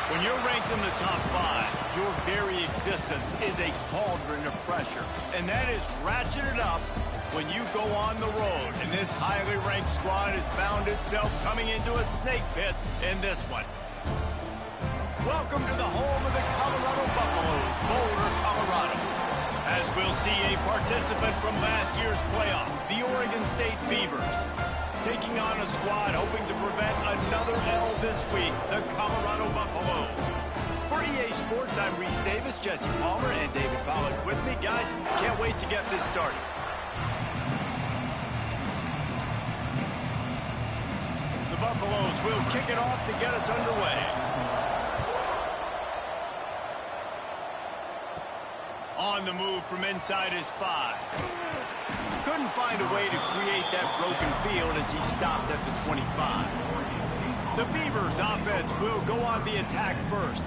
When you're ranked in the top 5, your very existence is a cauldron of pressure. And that is ratcheted up when you go on the road. And this highly ranked squad has found itself coming into a snake pit in this one. Welcome to the home of the Colorado Buffaloes, Boulder, Colorado. As we'll see a participant from last year's playoff, the Oregon State Beavers, taking on a squad hoping to prevent another L this week, the Colorado Buffaloes. For EA Sports, I'm Reese Davis, Jesse Palmer, and David Pollack with me. Guys, can't wait to get this started. The Buffaloes will kick it off to get us underway. On the move from inside his 5. Couldn't find a way to create that broken field as he stopped at the 25. The Beavers offense will go on the attack first.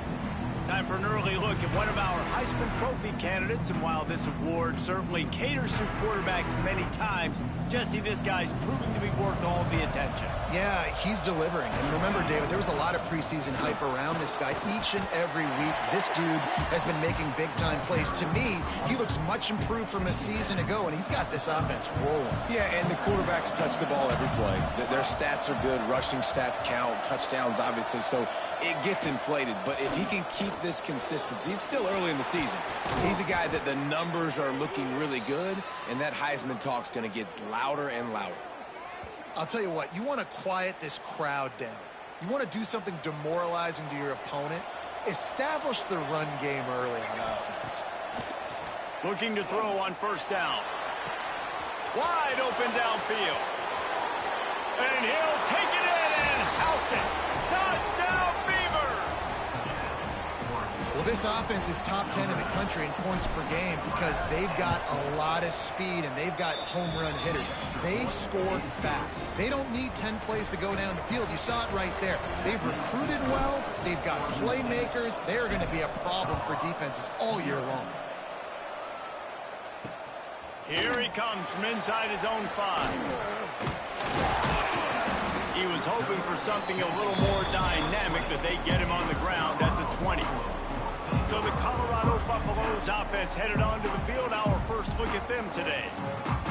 Time for an early look at one of our Heisman Trophy candidates, and while this award certainly caters to quarterbacks many times, Jesse, this guy's proving to be worth all the attention. Yeah, he's delivering. And remember, David, there was a lot of preseason hype around this guy. Each and every week, this dude has been making big-time plays. To me, he looks much improved from a season ago, and he's got this offense rolling. Yeah, and the quarterbacks touch the ball every play. Their stats are good. Rushing stats count. Touchdowns, obviously, so it gets inflated. But if he can keep this consistency, it's still early in the season. He's a guy that the numbers are looking really good, and that Heisman talk's going to get louder and louder. I'll tell you what, you want to quiet this crowd down. You want to do something demoralizing to your opponent. Establish the run game early on offense. Looking to throw on first down. Wide open downfield. And he'll take it in and house it. Touchdown, Beavers! Well, this offense is top 10 in the country in points per game because they've got a lot of speed and they've got home run hitters. They score fast. They don't need 10 plays to go down the field. You saw it right there. They've recruited well. They've got playmakers. They're going to be a problem for defenses all year long. Here he comes from inside his own 5. He was hoping for something a little more dynamic, but they get him on the ground at the 20. So the Colorado Buffaloes offense headed onto the field. Our first look at them today.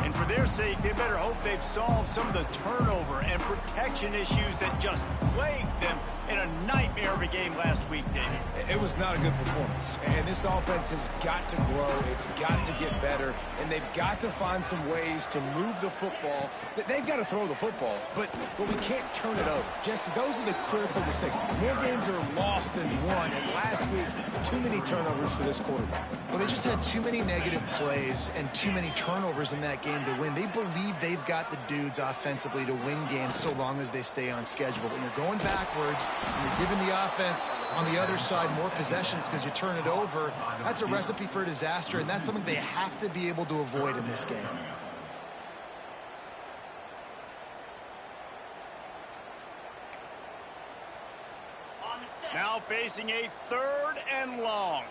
And for their sake, they better hope they've solved some of the turnover and protection issues that just plagued them in a nightmare of a game last week, David. It was not a good performance. And this offense has got to grow. It's got to get better. And they've got to find some ways to move the football. They've got to throw the football, but we can't turn it over. Jesse, those are the critical mistakes. More games are lost than won. And last week, too many turnovers for this quarterback. Well, they just had too many negative plays and too many turnovers in that game to win. They believe they've got the dudes offensively to win games so long as they stay on schedule. But when you're going backwards and you're giving the offense on the other side more possessions because you turn it over, that's a recipe for disaster, and that's something they have to be able to avoid in this game. Now facing a 3rd and long.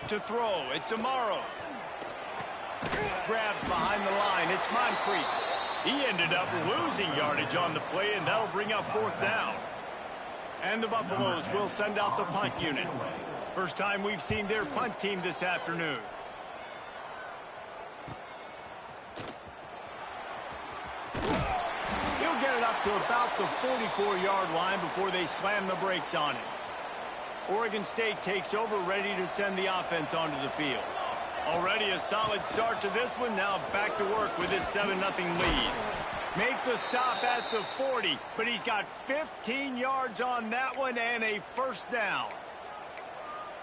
To throw, it's Amaro. Grabbed behind the line, it's Moncrief. He ended up losing yardage on the play, and that'll bring up 4th down. And the Buffaloes will send out the punt unit. First time we've seen their punt team this afternoon. He'll get it up to about the 44-yard line before they slam the brakes on him. Oregon State takes over, ready to send the offense onto the field. Already a solid start to this one. Now back to work with his 7-0 lead. Make the stop at the 40, but he's got 15 yards on that one and a first down.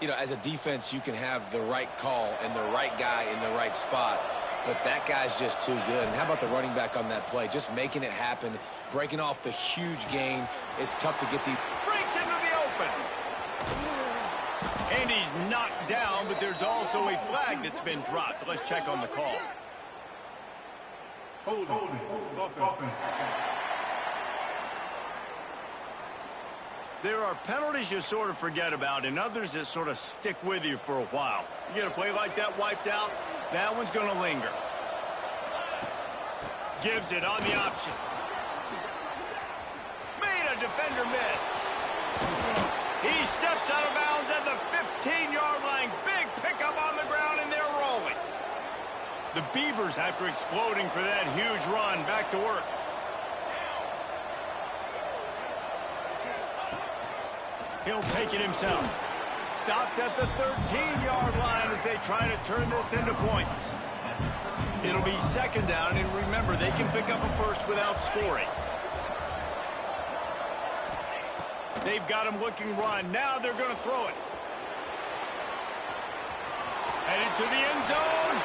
You know, as a defense, you can have the right call and the right guy in the right spot, but that guy's just too good. And how about the running back on that play? Just making it happen, breaking off the huge gain. It's tough to get these. Breaks into the open. And he's knocked down, but there's also a flag that's been dropped. Let's check on the call. Hold it. There are penalties you sort of forget about and others that sort of stick with you for a while. You get a play like that wiped out, that one's going to linger. Gives it on the option. defender miss. He steps out of bounds at the 15-yard line. Big pickup on the ground, and they're rolling. The Beavers, after exploding for that huge run, back to work. He'll take it himself. Stopped at the 13-yard line as they try to turn this into points. It'll be second down, and remember, they can pick up a first without scoring. They've got him looking run. Now they're going to throw it. Headed to the end zone,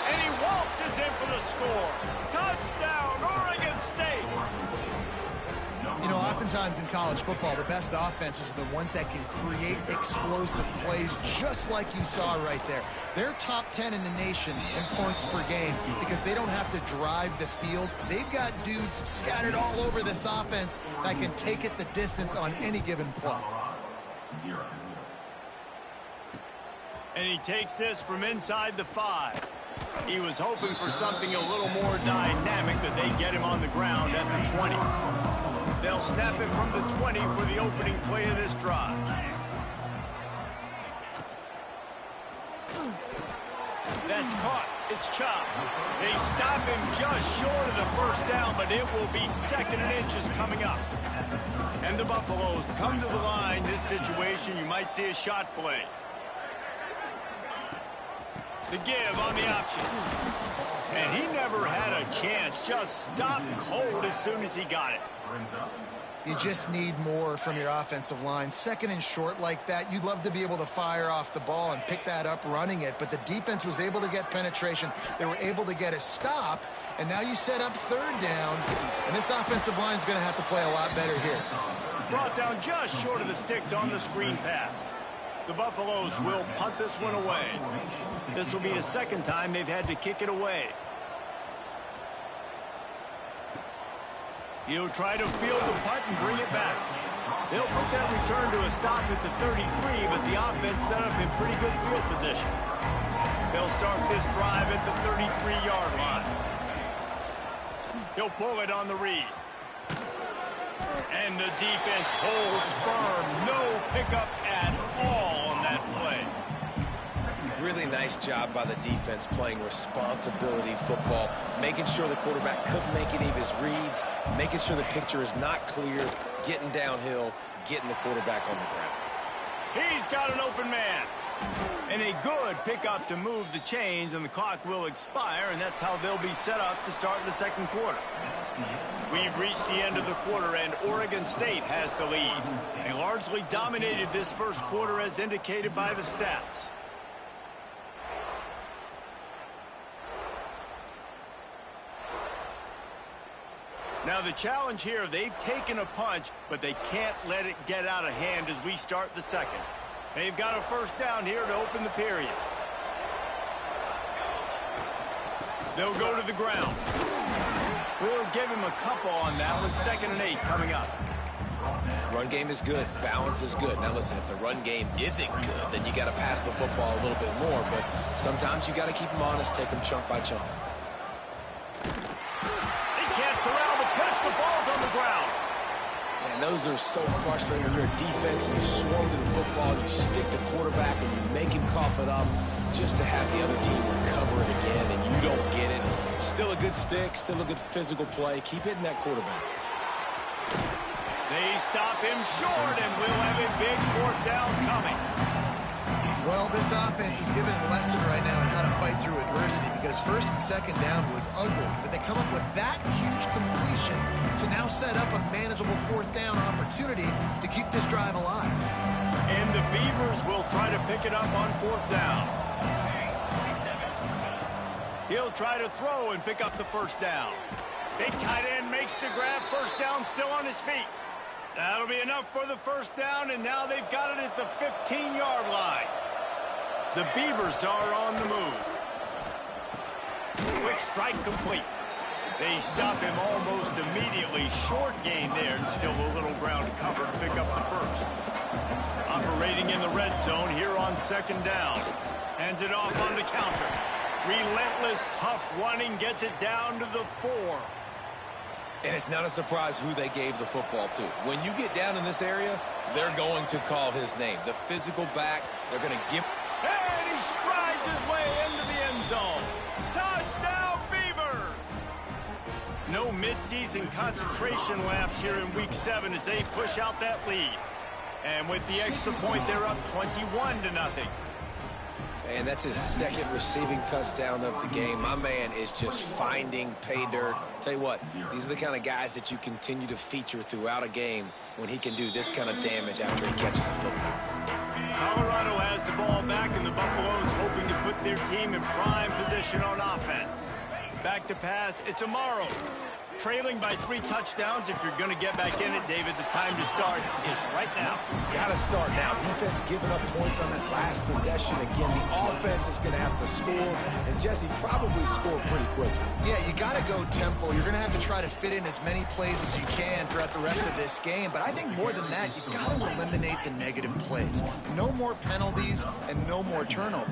and he waltzes in for the score. Touchdown, Oregon State. You know, oftentimes in college football, the best offenses are the ones that can create explosive plays, just like you saw right there. They're top 10 in the nation in points per game because they don't have to drive the field. They've got dudes scattered all over this offense that can take it the distance on any given play. And he takes this from inside the 5. He was hoping for something a little more dynamic, but they get him on the ground at the 20. They'll snap it from the 20 for the opening play of this drive. That's caught. It's chopped. They stop him just short of the first down, but it will be 2nd and inches coming up. And the Buffaloes come to the line. This situation, you might see a shot play. The give on the option. And he never had a chance. Just stopped cold as soon as he got it. You just need more from your offensive line. 2nd and short like that, you'd love to be able to fire off the ball and pick that up running it, but the defense was able to get penetration. They were able to get a stop, and now you set up 3rd down, and this offensive line is going to have to play a lot better here. Brought down just short of the sticks on the screen pass. The Buffaloes will punt this one away. This will be the 2nd time they've had to kick it away. He'll try to field the punt and bring it back. They'll put that return to a stop at the 33, but the offense set up in pretty good field position. They'll start this drive at the 33-yard line. He'll pull it on the read. And the defense holds firm. No pickup at all on that play. Really nice job by the defense playing responsibility football, making sure the quarterback couldn't make any of his reads, making sure the picture is not clear, getting downhill, getting the quarterback on the ground. He's got an open man. And a good pickup to move the chains, and the clock will expire, and that's how they'll be set up to start the 2nd quarter. We've reached the end of the quarter, and Oregon State has the lead. They largely dominated this 1st quarter as indicated by the stats. Now the challenge here, they've taken a punch, but they can't let it get out of hand as we start the 2nd. They've got a 1st down here to open the period. They'll go to the ground. We'll give him a couple on that one. 2nd and 8 coming up. Run game is good. Balance is good. Now listen, if the run game isn't good, then you got to pass the football a little bit more, but sometimes you got to keep them honest, take them chunk by chunk. Can't corral the pitch. The ball's on the ground. And those are so frustrating when you're a defense and you swarm to the football, you stick the quarterback and you make him cough it up just to have the other team recover it again and you don't get it. Still a good stick, still a good physical play. Keep hitting that quarterback. They stop him short and we'll have a big 4th down coming. Well, this offense is giving a lesson right now on how to fight through adversity because 1st and 2nd down was ugly, but they come up with that huge completion to now set up a manageable 4th down opportunity to keep this drive alive. And the Beavers will try to pick it up on 4th down. He'll try to throw and pick up the 1st down. Big tight end makes the grab. 1st down still on his feet. That'll be enough for the 1st down, and now they've got it at the 15-yard line. The Beavers are on the move. Quick strike complete. They stop him almost immediately. Short gain there, and still a little ground to cover to pick up the 1st. Operating in the red zone here on 2nd down. Hands it off on the counter. Relentless, tough running gets it down to the 4. And it's not a surprise who they gave the football to. When you get down in this area, they're going to call his name. The physical back, they're going to give... And he strides his way into the end zone. Touchdown, Beavers! No midseason concentration laps here in Week 7 as they push out that lead. And with the extra point, they're up 21-0. And that's his second receiving touchdown of the game. My man is just finding pay dirt. Tell you what, these are the kind of guys that you continue to feature throughout a game when he can do this kind of damage after he catches the football. Colorado has the ball back, and the Buffaloes hoping to put their team in prime position on offense. Back to pass, it's Amaro. Trailing by 3 touchdowns. If you're going to get back in it, David, the time to start is right now. Got to start now. Defense giving up points on that last possession. Again, the offense is going to have to score, and Jesse probably scored pretty quickly. Yeah, you got to go tempo. You're going to have to try to fit in as many plays as you can throughout the rest of this game. But I think more than that, you got to eliminate the negative plays. No more penalties and no more turnovers.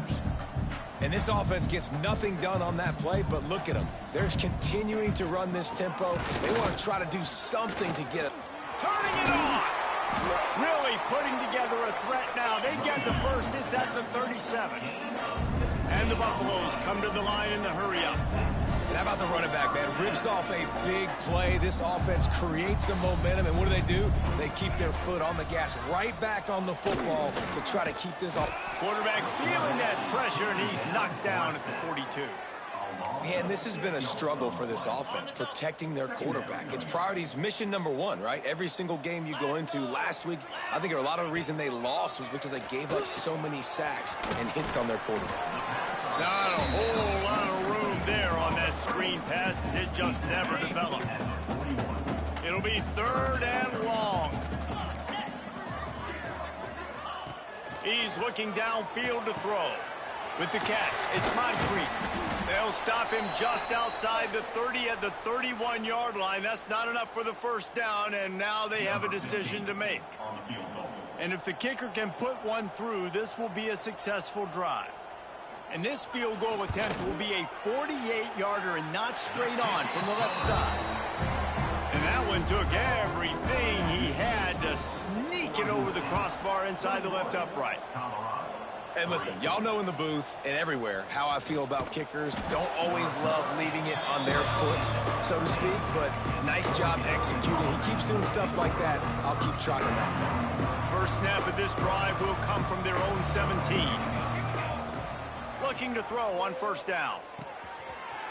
And this offense gets nothing done on that play, but look at them. They're continuing to run this tempo. They want to try to do something to get it. Turning it on! Really putting together a threat now. They get the first. It's at the 37. And the Buffaloes come to the line in the hurry-up. And how about the running back, man? Rips off a big play. This offense creates some momentum, and what do? They keep their foot on the gas, right back on the football to try to keep this off. Quarterback feeling that pressure, and he's knocked down at the 42. Man, this has been a struggle for this offense, protecting their quarterback. It's priorities, mission number 1, right? Every single game you go into. Last week, I think a lot of the reason they lost was because they gave up so many sacks and hits on their quarterback. Not a whole lot of room there on that screen pass, as it just never developed. It'll be 3rd and long. He's looking downfield to throw. With the catch, it's Moncrief. They'll stop him just outside the 30 at the 31-yard line. That's not enough for the first down, and now they have a decision to make. And if the kicker can put one through, this will be a successful drive. And this field goal attempt will be a 48-yarder and not straight on from the left side. And that one took everything he had to sneak it over the crossbar inside the left upright. And listen, y'all know in the booth and everywhere how I feel about kickers. Don't always love leaving it on their foot, so to speak, but nice job executing. He keeps doing stuff like that. I'll keep trotting him out. First snap of this drive will come from their own 17. Looking to throw on first down.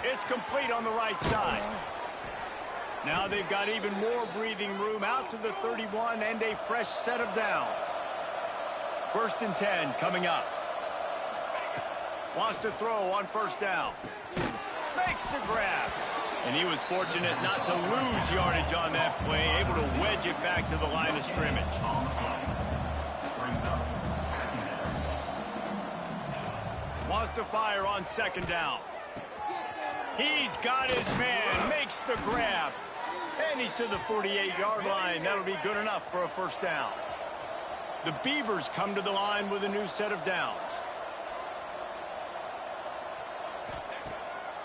It's complete on the right side. Now they've got even more breathing room out to the 31 and a fresh set of downs. 1st and 10 coming up. Wants to throw on first down. Makes the grab. And he was fortunate not to lose yardage on that play, able to wedge it back to the line of scrimmage. Wants to fire on 2nd down. He's got his man, makes the grab. And he's to the 48-yard line. That'll be good enough for a first down. The Beavers come to the line with a new set of downs.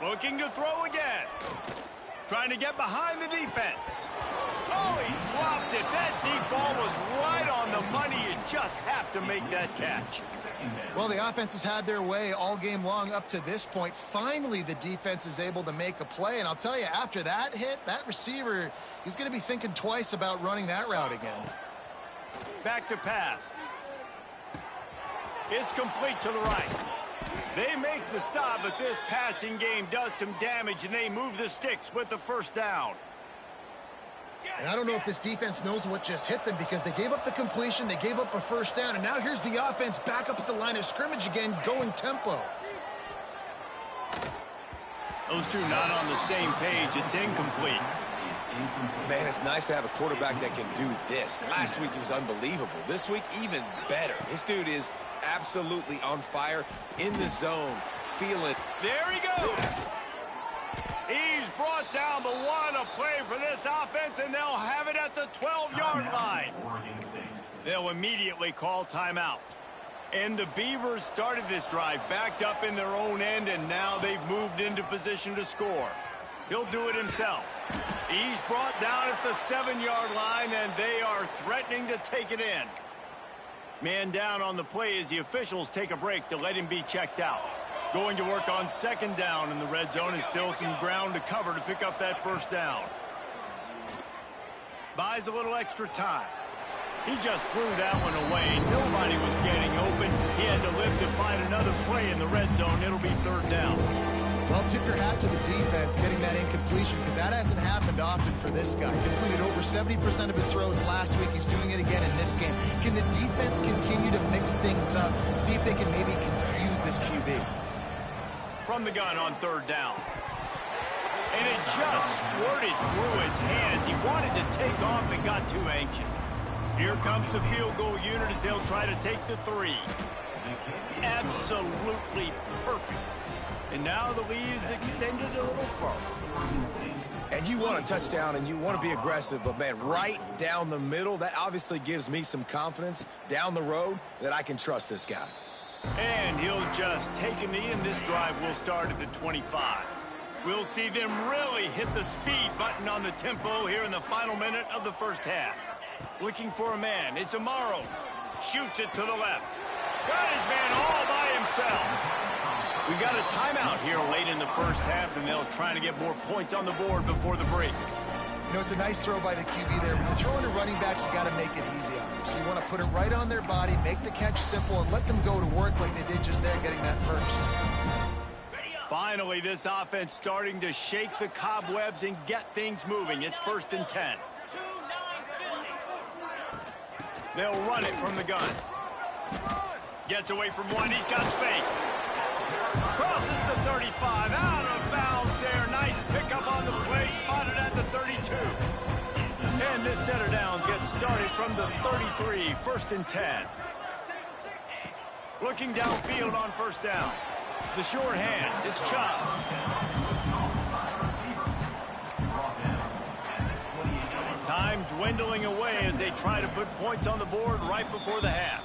Looking to throw again. Trying to get behind the defense. Oh, he dropped it. That deep ball was right on the money. You just have to make that catch. Well, the offense has had their way all game long up to this point. Finally, the defense is able to make a play. And I'll tell you, after that hit, that receiver, he's going to be thinking twice about running that route again. Back to pass. It's complete to the right. They make the stop, but this passing game does some damage, and they move the sticks with the first down. And I don't know if this defense knows what just hit them, because they gave up the completion, they gave up a first down, and now here's the offense back up at the line of scrimmage again, going tempo. Those two not on the same page. It's incomplete. Man, it's nice to have a quarterback that can do this. Last week he was unbelievable. This week, even better. This dude is absolutely on fire, in the zone, feel it. There he goes. He's brought down the one, a play for this offense, and they'll have it at the 12-yard line. They'll immediately call timeout. And the Beavers started this drive backed up in their own end, and now they've moved into position to score. He'll do it himself. He's brought down at the 7-yard line, and they are threatening to take it in. Man down on the play as the officials take a break to let him be checked out. Going to work on 2nd down in the red zone is still some ground to cover to pick up that 1st down. Buys a little extra time. He just threw that one away. Nobody was getting open. He had to live to find another play in the red zone. It'll be 3rd down. Well, tip your hat to the defense getting that incompletion, because that hasn't happened often for this guy. Completed over 70% of his throws last week. He's doing it again in this game. Can the defense continue to mix things up, see if they can maybe confuse this QB? From the gun on 3rd down. And it just squirted through his hands. He wanted to take off and got too anxious. Here comes the field goal unit as they'll try to take the 3. Absolutely perfect. And now the lead is extended a little further. And you want a touchdown and you want to be aggressive, but man, right down the middle, that obviously gives me some confidence down the road that I can trust this guy. And he'll just take a knee, and this drive will start at the 25. We'll see them really hit the speed button on the tempo here in the final minute of the 1st half. Looking for a man. It's Amaro. Shoots it to the left. Got his man all by himself. We got a timeout here late in the 1st half, and they'll try to get more points on the board before the break. You know, it's a nice throw by the QB there. When you're throwing to running backs, you got to make it easy on them. So you want to put it right on their body, make the catch simple, and let them go to work like they did just there, getting that 1st. Finally, this offense starting to shake the cobwebs and get things moving. It's 1st and 10. They'll run it from the gun. Gets away from one. He's got space. Crosses the 35. Out of bounds there. Nice pickup on the play. Spotted at the 32. And this set of downs gets started from the 33. 1st and 10. Looking downfield on 1st down. The short hands. It's Chubb. Time dwindling away as they try to put points on the board right before the half.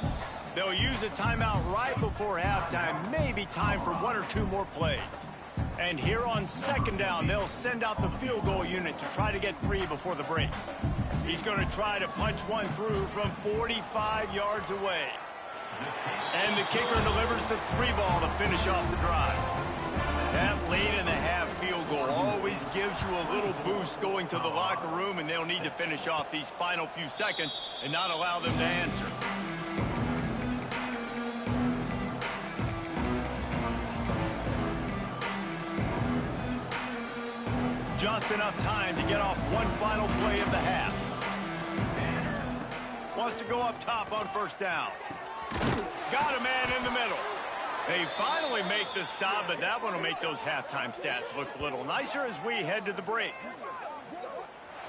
They'll use a timeout right before halftime. Maybe time for 1 or 2 more plays. And here on 2nd down, they'll send out the field goal unit to try to get 3 before the break. He's going to try to punch one through from 45 yards away. And the kicker delivers the 3 ball to finish off the drive. That late in the half field goal always gives you a little boost going to the locker room, and they'll need to finish off these final few seconds and not allow them to answer. Just enough time to get off one final play of the half. Wants to go up top on 1st down. Got a man in the middle. They finally make the stop, but that one will make those halftime stats look a little nicer as we head to the break.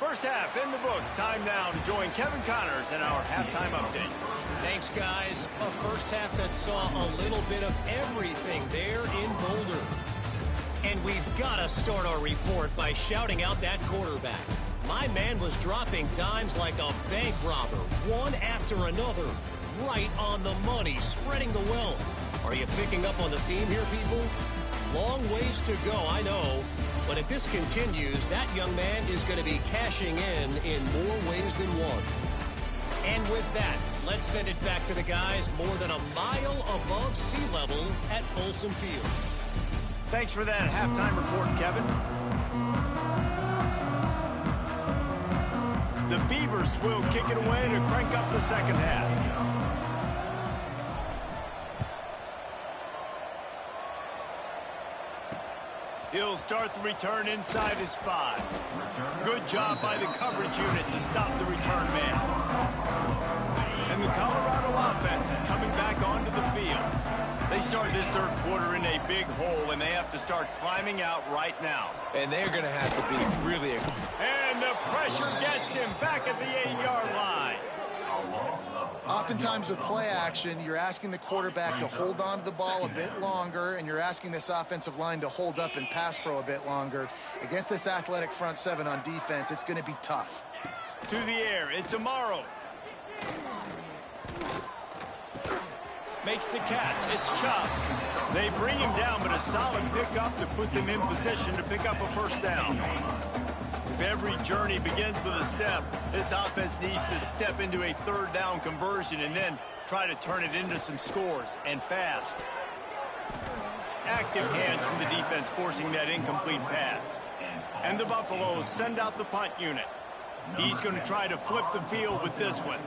1st half in the books. Time now to join Kevin Connors in our halftime update. Thanks, guys. A 1st half that saw a little bit of everything there in Boulder. And we've got to start our report by shouting out that quarterback. My man was dropping dimes like a bank robber, one after another, right on the money, spreading the wealth. Are you picking up on the theme here, people? Long ways to go, I know. But if this continues, that young man is going to be cashing in more ways than one. And with that, let's send it back to the guys more than a mile above sea level at Folsom Field. Thanks for that halftime report, Kevin. The Beavers will kick it away to crank up the 2nd half. He'll start the return inside his 5. Good job by the coverage unit to stop the return man. And the Colorado offense is coming back onto the field. They start this 3rd quarter in a big hole, and they have to start climbing out right now. And they're going to have to be really... And the pressure gets him back at the 8-yard line. Oftentimes with play action, you're asking the quarterback to hold on to the ball a bit longer, and you're asking this offensive line to hold up in pass pro a bit longer. Against this athletic front 7 on defense, it's going to be tough. To the air, it's Amaro. Makes the catch. It's Chubb. They bring him down, but a solid pickup to put them in position to pick up a 1st down. If every journey begins with a step, this offense needs to step into a third down conversion and then try to turn it into some scores, and fast. Active hands from the defense forcing that incomplete pass. And the Buffaloes send out the punt unit. He's going to try to flip the field with this one.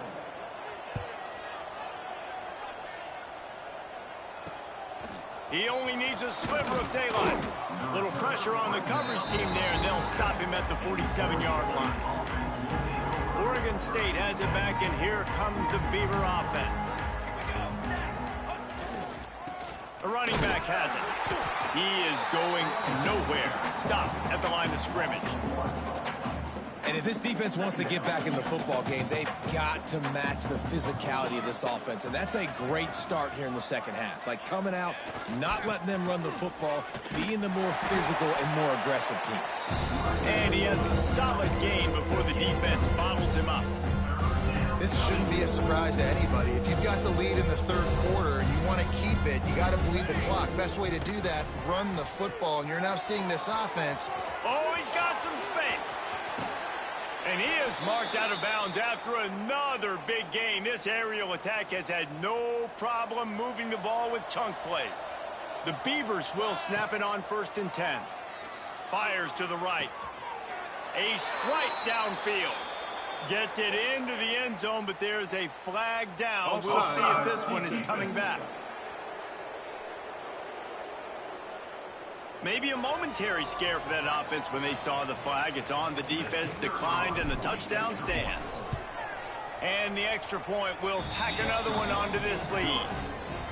He only needs a sliver of daylight. Little pressure on the coverage team there, and they'll stop him at the 47-yard line. Oregon State has it back, and here comes the Beaver offense. The running back has it. He is going nowhere. Stop at the line of scrimmage. And if this defense wants to get back in the football game, they've got to match the physicality of this offense. And that's a great start here in the second half. Like coming out, not letting them run the football, being the more physical and more aggressive team. And he has a solid gain before the defense bottles him up. This shouldn't be a surprise to anybody. If you've got the lead in the third quarter and you want to keep it, you got to bleed the clock. Best way to do that, run the football. And you're now seeing this offense. Oh, he's got some space. And he is marked out of bounds after another big gain. This aerial attack has had no problem moving the ball with chunk plays. The Beavers will snap it on 1st and 10. Fires to the right. A strike downfield. Gets it into the end zone, but there's a flag down. We'll see if this one is coming back. Maybe a momentary scare for that offense when they saw the flag. It's on, the defense declined, and the touchdown stands. And the extra point will tack another one onto this lead.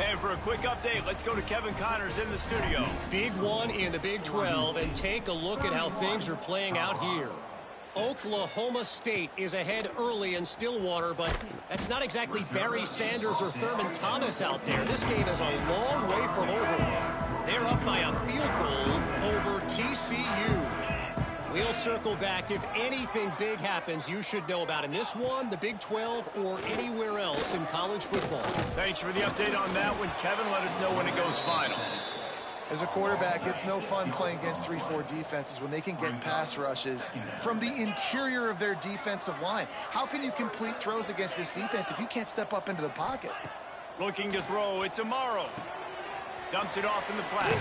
And for a quick update, let's go to Kevin Connors in the studio. Big one in the Big 12, and take a look at how things are playing out here. Oklahoma State is ahead early in Stillwater, but that's not exactly Barry Sanders or Thurman Thomas out there. This game is a long way from over. They're up by a field goal over TCU. We'll circle back. If anything big happens, you should know about in this one, the Big 12, or anywhere else in college football. Thanks for the update on that one, Kevin. Let us know when it goes final. As a quarterback, it's no fun playing against 3-4 defenses when they can get pass rushes from the interior of their defensive line. How can you complete throws against this defense if you can't step up into the pocket? Looking to throw, it's Amaro. Dumps it off in the flat.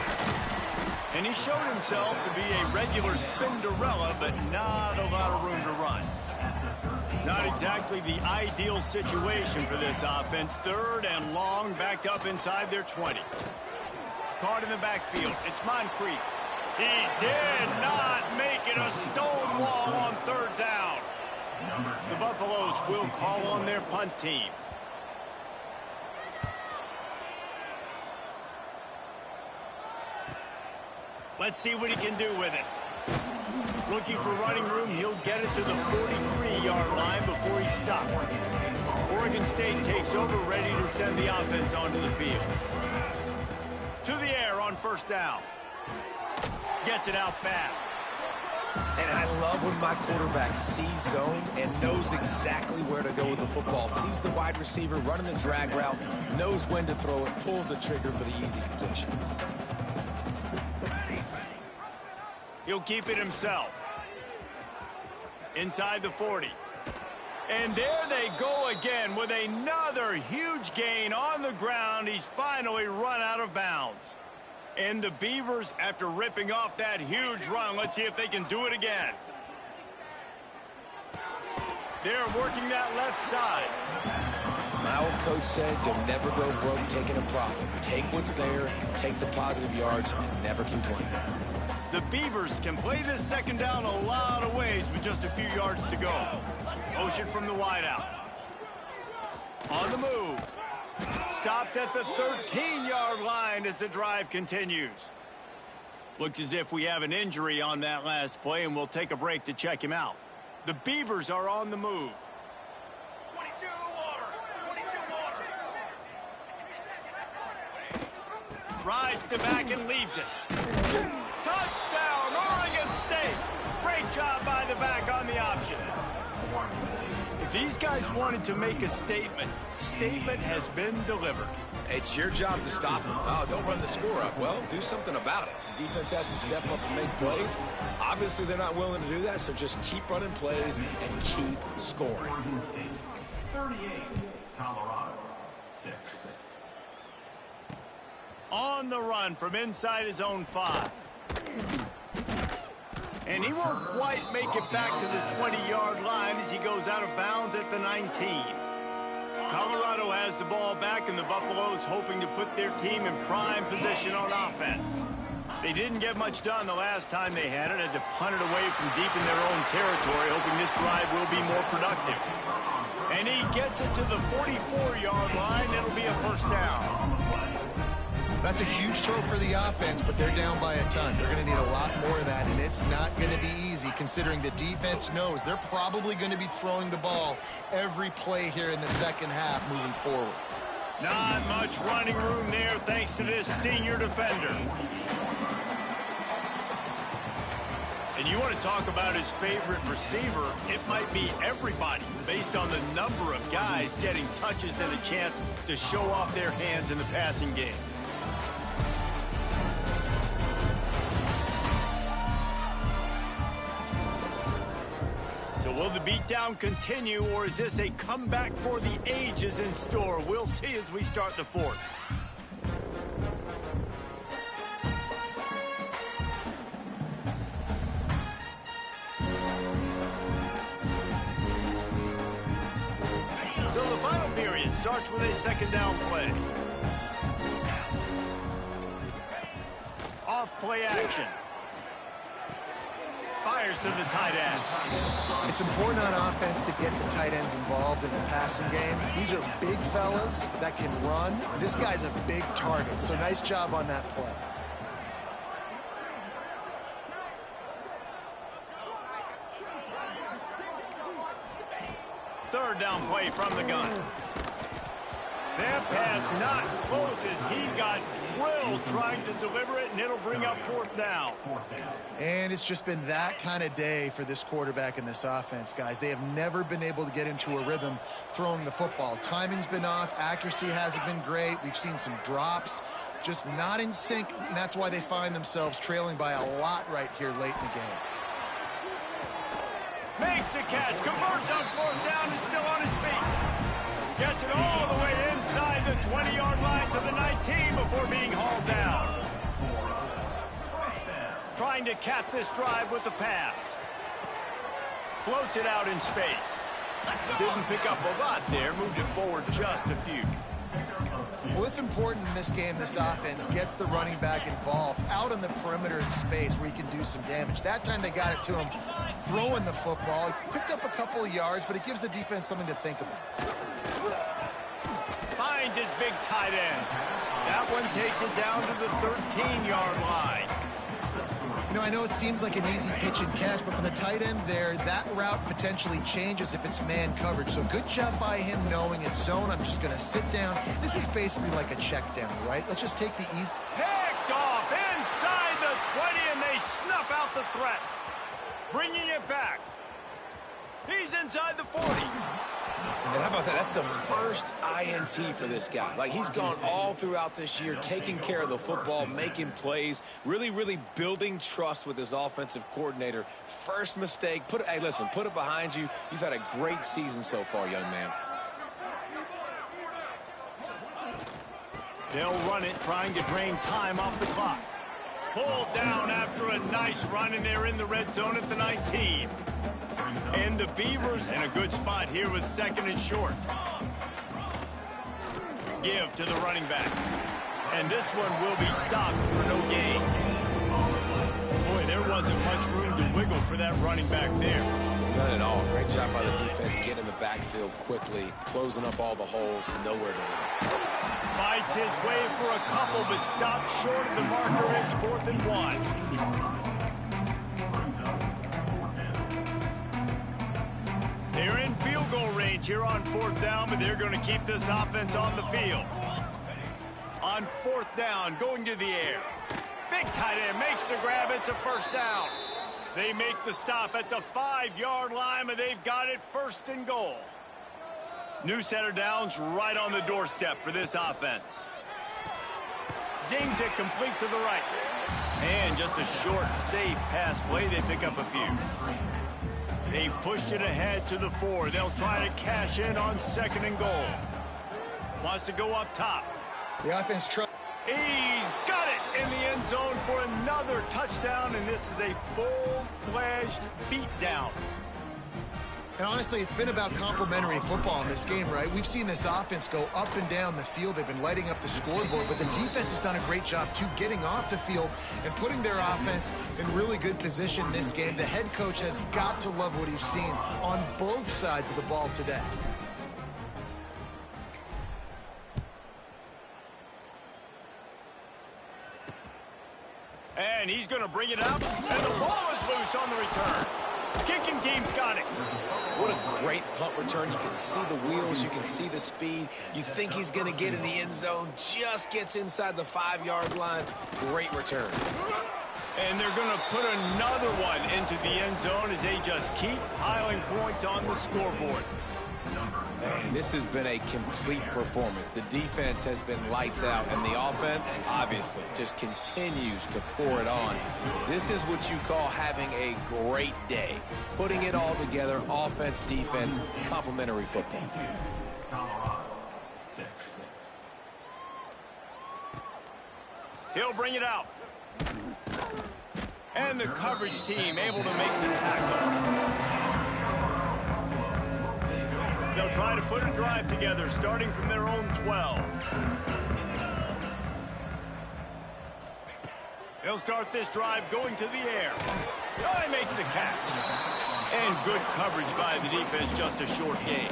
And he showed himself to be a regular Spinderella, but not a lot of room to run. Not exactly the ideal situation for this offense. 3rd and long, backed up inside their 20. Caught in the backfield. It's Moncrief. He did not make it a stone wall on 3rd down. The Buffaloes will call on their punt team. Let's see what he can do with it. Looking for running room, he'll get it to the 43-yard line before he's stopped. Oregon State takes over, ready to send the offense onto the field. To the air on 1st down. Gets it out fast. And I love when my quarterback sees zone and knows exactly where to go with the football. Sees the wide receiver running the drag route, knows when to throw it, pulls the trigger for the easy completion. He'll keep it himself. Inside the 40. And there they go again with another huge gain on the ground. He's finally run out of bounds. And the Beavers, after ripping off that huge run, let's see if they can do it again. They're working that left side. My old coach said you'll never go broke taking a profit. Take what's there, take the positive yards, and never complain. The Beavers can play this 2nd down a lot of ways with just a few yards to go. Motion from the wideout. On the move. Stopped at the 13-yard line as the drive continues. Looks as if we have an injury on that last play, and we'll take a break to check him out. The Beavers are on the move. 22 water. 22 water. Rides to back and leaves it. Touchdown, Oregon State. Great job by the back on the option. If these guys wanted to make a statement, statement has been delivered. It's your job to stop them. Oh, don't run the score up. Well, do something about it. The defense has to step up and make plays. Obviously, they're not willing to do that, so just keep running plays and keep scoring. 38, Colorado, 6. On the run from inside his own 5. And he won't quite make it back to the 20-yard line as he goes out of bounds at the 19. Colorado has the ball back, and the Buffaloes hoping to put their team in prime position on offense. They didn't get much done the last time they had it. Had to punt it away from deep in their own territory, hoping this drive will be more productive. And he gets it to the 44-yard line. It'll be a first down. That's a huge throw for the offense, but they're down by a ton. They're going to need a lot more of that, and it's not going to be easy considering the defense knows they're probably going to be throwing the ball every play here in the second half moving forward. Not much running room there thanks to this senior defender. And you want to talk about his favorite receiver, it might be everybody based on the number of guys getting touches and a chance to show off their hands in the passing game. So will the beatdown continue, or is this a comeback for the ages in store? We'll see as we start the fourth. So the final period starts with a second down play. Off play action. Fires to the tight end. It's important on offense to get the tight ends involved in the passing game. These are big fellas that can run. This guy's a big target, so nice job on that play. Third down play from the gun. That pass not close as he got drilled trying to deliver it, and it'll bring up fourth down. And it's just been that kind of day for this quarterback and this offense, guys. They have never been able to get into a rhythm throwing the football. Timing's been off. Accuracy hasn't been great. We've seen some drops. Just not in sync, and that's why they find themselves trailing by a lot right here late in the game. Makes a catch, converts on fourth down, is still on his feet. Gets it all the way inside the 20-yard line to the 19 before being hauled down. Trying to cap this drive with the pass. Floats it out in space. Didn't pick up a lot there, moved it forward just a few. Well, it's important in this game this offense gets the running back involved out on the perimeter in space where he can do some damage. That time they got it to him throwing the football. He picked up a couple of yards, but it gives the defense something to think about. Finds his big tight end. That one takes it down to the 13-yard line. You know, I know it seems like an easy pitch and catch, but for the tight end there, that route potentially changes if it's man coverage. So good job by him knowing it's zone. I'm just going to sit down. This is basically like a check down, right? Let's just take the easy. Picked off inside the 20, and they snuff out the threat. Bringing it back. He's inside the 40. And how about that? That's the first INT for this guy. Like, he's gone all throughout this year, taking care of the football, making plays, really, really building trust with his offensive coordinator. First mistake. Hey, listen, put it behind you. You've had a great season so far, young man. They'll run it, trying to drain time off the clock. Pulled down after a nice run, and they're in the red zone at the 19. And the Beavers in a good spot here with second and short. Give to the running back. And this one will be stopped for no gain. Boy, there wasn't much room to wiggle for that running back there. None at all. Great job by the defense getting in the backfield quickly, closing up all the holes, nowhere to run. Fights his way for a couple, but stops short of the marker. It's 4th and 1. They're in field goal range here on 4th down, but they're going to keep this offense on the field. On 4th down, going to the air. Big tight end makes the grab. It's a first down. They make the stop at the 5-yard line, but they've got it 1st and goal. New center downs right on the doorstep for this offense. Zings it complete to the right. And just a short, safe pass play. They pick up a few. They've pushed it ahead to the 4. They'll try to cash in on 2nd and goal. Wants to go up top. The offense tries. He's got it in the end zone for another touchdown, and this is a full-fledged beatdown. And honestly, it's been about complementary football in this game, right? We've seen this offense go up and down the field. They've been lighting up the scoreboard, but the defense has done a great job, too, getting off the field and putting their offense in really good position in this game. The head coach has got to love what he's seen on both sides of the ball today. And he's going to bring it up, and the ball is loose on the return. Kicking team's got it. What a great punt return. You can see the wheels. You can see the speed. You think he's going to get in the end zone. Just gets inside the 5-yard line. Great return. And they're going to put another one into the end zone as they just keep piling points on the scoreboard. Man, this has been a complete performance. The defense has been lights out, and the offense, obviously, just continues to pour it on. This is what you call having a great day. Putting it all together, offense, defense, complementary football. Colorado, 6. He'll bring it out. And the coverage team able to make the tackle. They'll try to put a drive together, starting from their own 12. They'll start this drive going to the air. He makes the catch. And good coverage by the defense, just a short gain.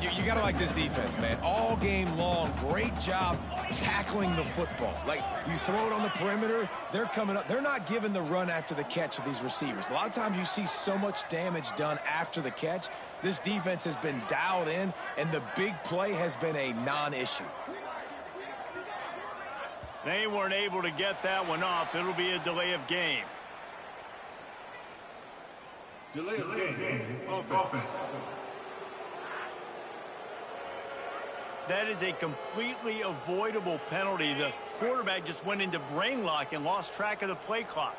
You got to like this defense, man. All game long, great job tackling the football. Like, you throw it on the perimeter, they're coming up. They're not giving the run after the catch of these receivers. A lot of times you see so much damage done after the catch. This defense has been dialed in, and the big play has been a non-issue. They weren't able to get that one off. It'll be a delay of game. Delay of game. Offense. That is a completely avoidable penalty. The quarterback just went into brain lock and lost track of the play clock.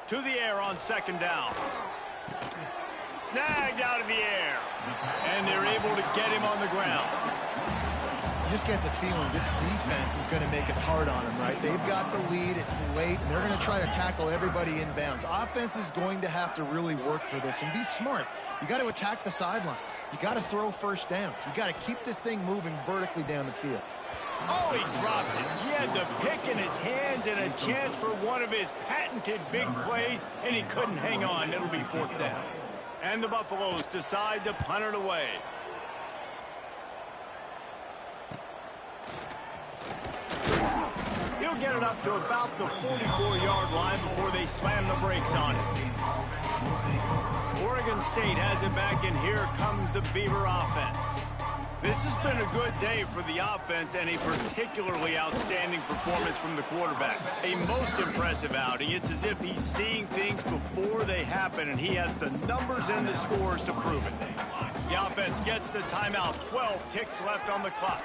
To the air on 2nd down. Snagged out of the air. And they're able to get him on the ground. You just get the feeling this defense is going to make it hard on them, right? They've got the lead. It's late, and they're going to try to tackle everybody inbounds. Offense is going to have to really work for this and be smart. You got to attack the sidelines. You got to throw first downs. You got to keep this thing moving vertically down the field. Oh, he dropped it. He had the pick in his hands and a chance for one of his patented big plays, and he couldn't hang on. It'll be 4th down. And the Buffaloes decide to punt it away. He'll get it up to about the 44-yard line before they slam the brakes on it. Oregon State has it back, and here comes the Beaver offense. This has been a good day for the offense and a particularly outstanding performance from the quarterback. A most impressive outing. It's as if he's seeing things before they happen, and he has the numbers and the scores to prove it. The offense gets the timeout. 12 ticks left on the clock.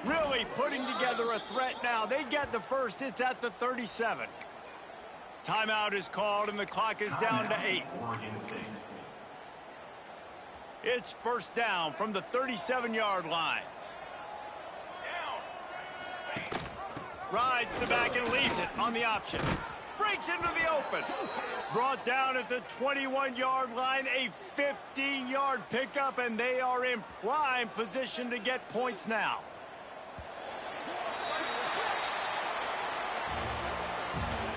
Really putting together a threat now. They get the first. It's at the 37. Timeout is called, and the clock is down to 8. It's 1st down from the 37-yard line. Rides the back and leaves it on the option. Breaks into the open. Brought down at the 21-yard line. A 15-yard pickup, and they are in prime position to get points now.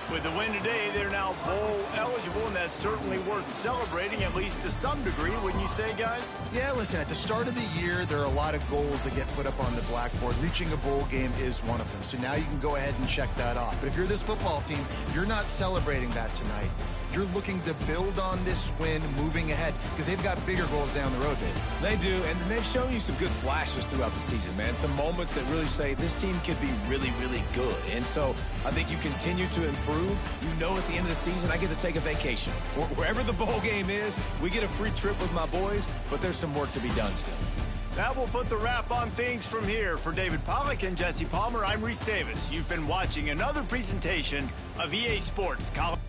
With the win today, they're now bowl eligible, and that's certainly worth celebrating, at least to some degree, wouldn't you say, guys? Yeah, listen, at the start of the year, there are a lot of goals that get put up on the blackboard. Reaching a bowl game is one of them. So now you can go ahead and check that off. But if you're this football team, you're not celebrating that tonight. You're looking to build on this win moving ahead because they've got bigger goals down the road, baby. They do, and they've shown you some good flashes throughout the season, man. Some moments that really say this team could be really, really good. And so I think you continue to improve improve, you know at the end of the season I get to take a vacation. Wherever the bowl game is, we get a free trip with my boys, but there's some work to be done still. That will put the wrap on things from here. For David Pollack and Jesse Palmer, I'm Reese Davis. You've been watching another presentation of EA Sports College.